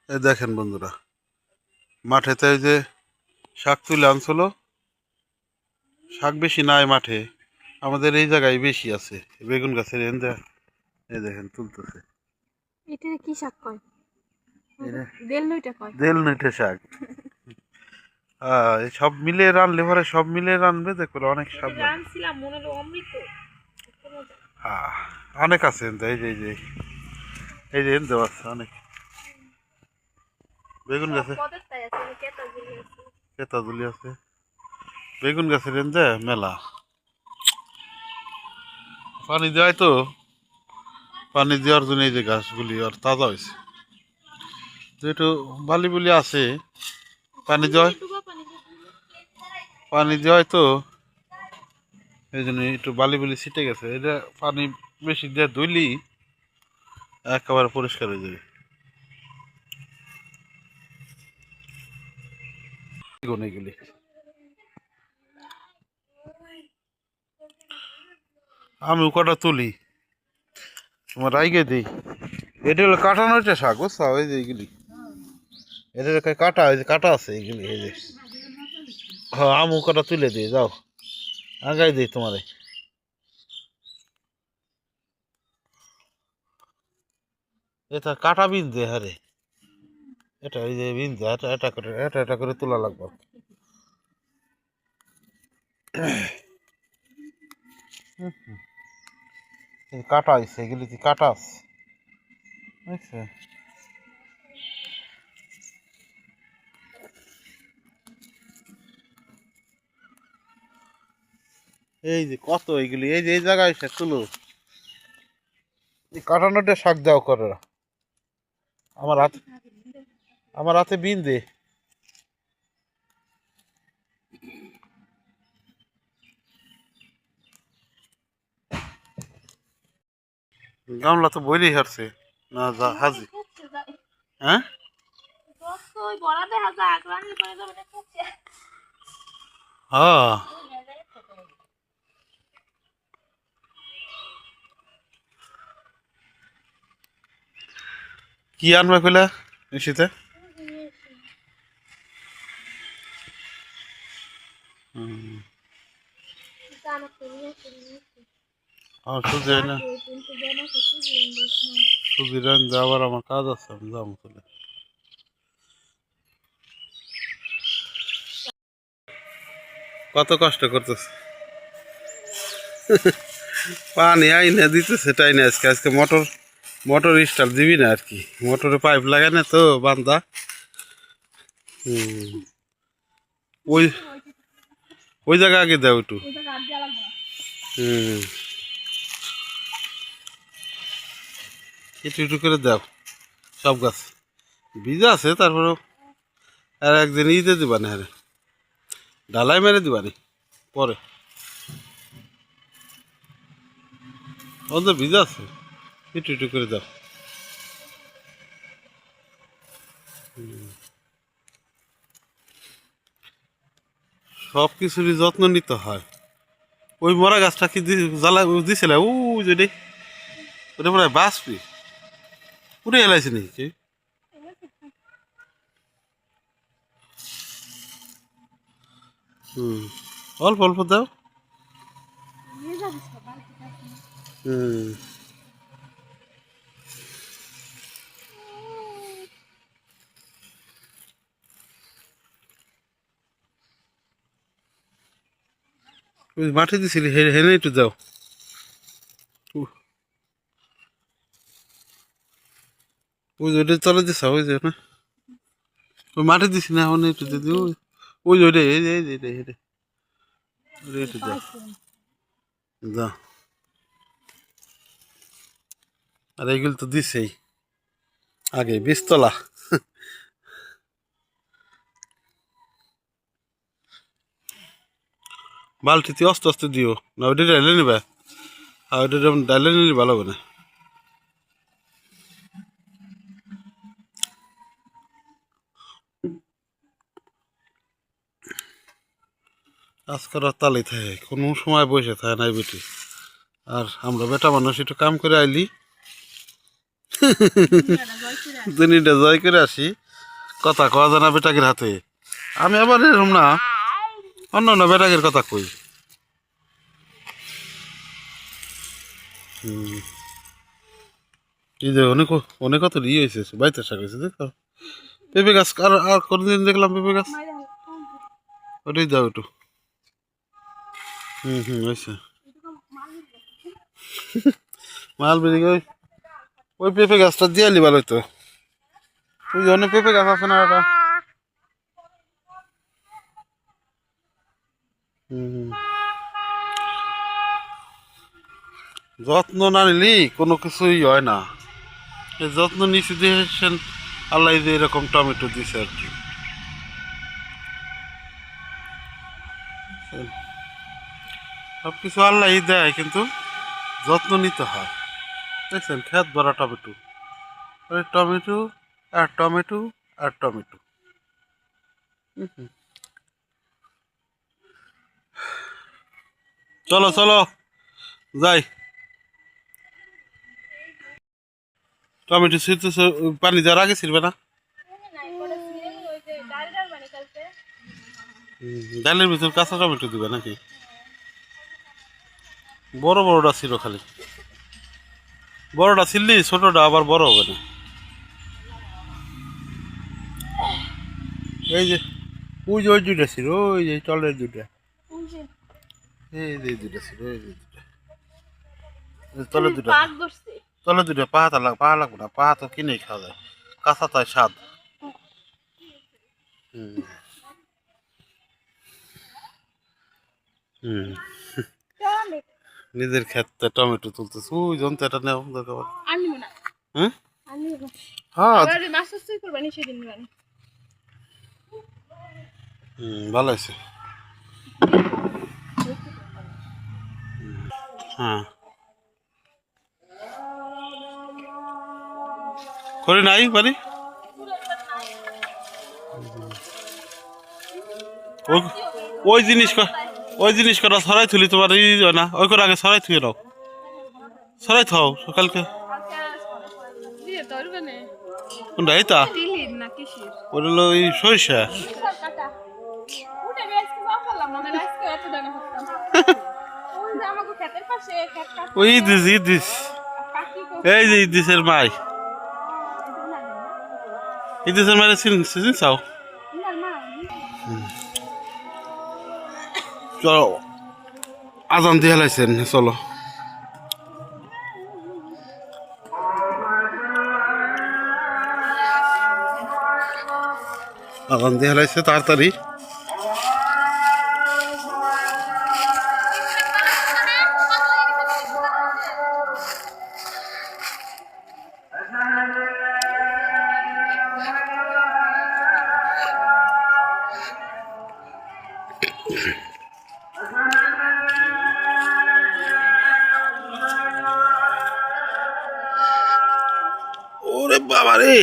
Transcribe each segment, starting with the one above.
এই দেখেন বন্ধুরা, মাঠেতে ওই যে শাক তুলে আনছিল। শাক বেশি নাই মাঠে, আমাদের এই জায়গায় বেশি আছে। বেগুন গাছের এন্দা এই দেখেন তুলতেছে। এটা কি শাক কয়? এটা দেল নইটা কয়। দেল নেটে শাক। এই সব মিলিয়ে রানলে পরে সব মিলিয়ে রানবে দেখো অনেক স্বাদ লাগে। রানছিলাম মনে হলো অমৃত। অনেক আছে এন্দা, এই যে এই যে এন্দা আছে অনেক। বেগুন গাছে কেতাজুলি আছে, বেগুন গাছের এন্দা মেলা। পানি দেওয়াই তো, পানি দেওয়ার জন্য এই যে গাছগুলি আর তাজা হয়েছে। তো একটু বালি বুলি আছে, পানি দেওয়াই তো এই জন্য একটু বালি বুলি ছিটে গেছে। এটা পানি বেশি দিয়ে ধুইলি একেবারে পরিষ্কার হয়ে যাবে। এগুলি আমি কটা তুলি, তোমার রাইগে দিই। এটা হলো কাটানো একটা শাক, বুঝছো? ওই যে এইগুলি এদের কাটা, ওই যে কাটা আছে এইগুলি, এই যে হ্যাঁ আমু কটা তুলে দিই, যাও আগাই দিই তোমারে। এটা কাটা বিন দে, হ্যাঁ রে, এটা এই যে বিন দে, এটা করে তোলা লাগবে। কাটা আছে এগুলি, কাটা আছে বুঝছে? এই যে কত এইগুলি, এই যে এই জায়গায় এসে তুলো, এই কাটানোটা শাক দাও করে। আমার হাতে, আমার হাতে বিন দে। গামলা তো বইলেই হারছে না, যা হাজি। হ্যাঁ হ্যাঁ, কি আনবে কইলা শীতে? সুজি না, সুজি রান আবার আমার কাজ আছে, আমি যাবো চলে। কত কষ্ট করতেছে, পানি আইনে দিতেছে তাই না। আজকে আজকে মোটর স্টার্ট দিবি না আর কি, মোটরে পাইপ লাগায় না তো বান্দা। ওই ওই জায়গা আগে দাও একটু। একটু একটু করে দাও, সব গাছ বীজ আছে। তারপরেও আর একদিন ইতে দিবা না, হ্যাঁ ঢালাই মেরে দিবা নি পরে, অন্ত বীজ আছে, একটু একটু করে দাও। সব কিছুরই যত্ন নিতে হয়। ওই মরা গাছটা কি জ্বালা দিছিল, ও যদি ওটা মনে হয় বাঁচবি, পুরে এলাইছে নাকি? হুম, অল্প অল্প দাও। হুম, ওই মাঠে দিছিলি হেনে একটু দাও। ওই যে ওইটা তলে দিছ, ওই যে না, ওই মাঠে দিছি না, ওনে একটু দিদি। ওই যে ওইটা, এই যে এই যে এটা একটু দাও, দাও। আর এইগুলো তো দিছেই আগে, বীজতলা। বালতিতে আস্তে আস্তে দিও না, ওইটা ডাইলে নিবে। আর ওইটা যেমন ডাইলে নিলে ভালো হবে না। আজকাল তালে থাকে, কোনো সময় বসে থাকে নাই বেটি। আর আমরা বেটা মানুষ একটু কাম করে আইলি দুনিটা জয় করে আসি, কথা কওয়া জানা বেটাকের হাতে। আমি আবার এরকম না, অন্য অন্য বেটাকের কথা কই। এই যে অনেক অনেক কত ইয়ে হয়েছে, বাইতে শাক হয়েছে দেখো। পেঁপে গাছ আর আর কোনদিন দেখলাম পেঁপে গাছ? ওটাই দাও একটু। হয়েছে। মাল বেরিয়ে ওই ওই পেঁপে গাছটা দিয়ে আলি ভালো হইতো। ওই যে অনেক পেঁপে গাছ আছে না ওটা। হুম। যত্ন না নিলি কোনো কিছুই হয় না। এই যত্ন নিচে দিয়েছেন আল্লাহ, যে এরকম টমেটো দিছে আর কি। সব কিছু আল্লাহ দেয়, কিন্তু যত্ন নিতে হয়। দেখছেন খেত ভরা টমেটো, ওই টমেটো আর টমেটো আর টমেটো। হুম। চলো চলো যাই। টমেটো ছিঁড়তে পানি দেওয়ার আগে ছিড়বে না? ডালের ভিতর কাঁচা টমেটো দিবে নাকি? বড় বড়টা ছিল খালি, বড়টা ছিললি ছোটটা আবার বড় হবে না। এই যে ওই যে ওই দুইটা ছিল, ওই যে টলের দুইটা, এই যে দুইটা ছিল, এই যে দুইটা তলের দুইটা। তলের দুইটা পাহাতা পাহা লাগবে না, পাহা তো কিনেই খাওয়া যায়, কাঁচা তাই স্বাদ। হুম হুম। নিজের ক্ষেতে টমেটো তুলতেছে, ওই জন্য এটা নেও দরকার। হ্যাঁ হ্যাঁ ভালো আছে। হ্যাঁ করে নাই বাড়ি। ওই জিনিস ওই জিনিস করা ছড়াই তুলি তোমার এই না, ওই করে আগে ছড়াই থুয়ে নাও, ছড়াই থাও সকালকে। কোনটা এইটা? ওটা হলো ওই সরিষা। ওই ইদিস ইদিস, এই যে ইদিসের মাই, ইদিসের মায়ের সিজন চাও। চলো আজান দিয়ে হেলাইছেন, চলো। আজান দিয়ে হেলাইছে তাড়াতাড়ি। ওরে বাবা রে,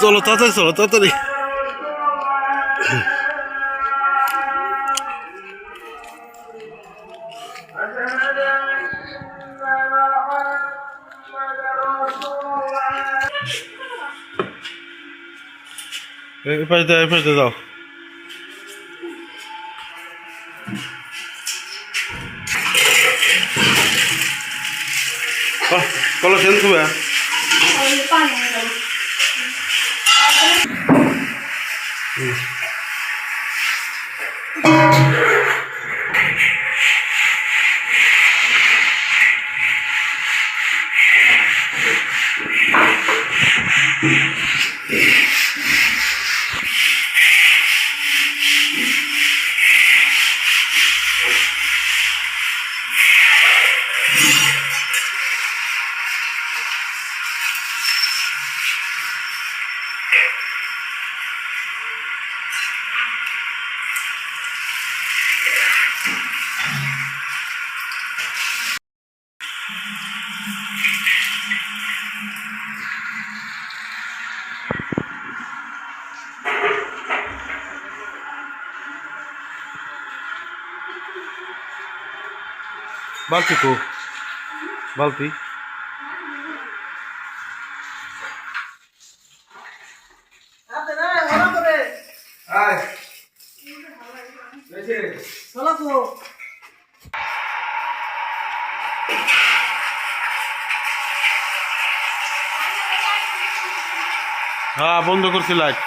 চলো তাড়াতাড়ি, চলো তাড়াতাড়ি। এই পাশে যাও। কলো সেন খুবে বালতি তো, বালতি হ্যাঁ বন্ধ করছি লাইট।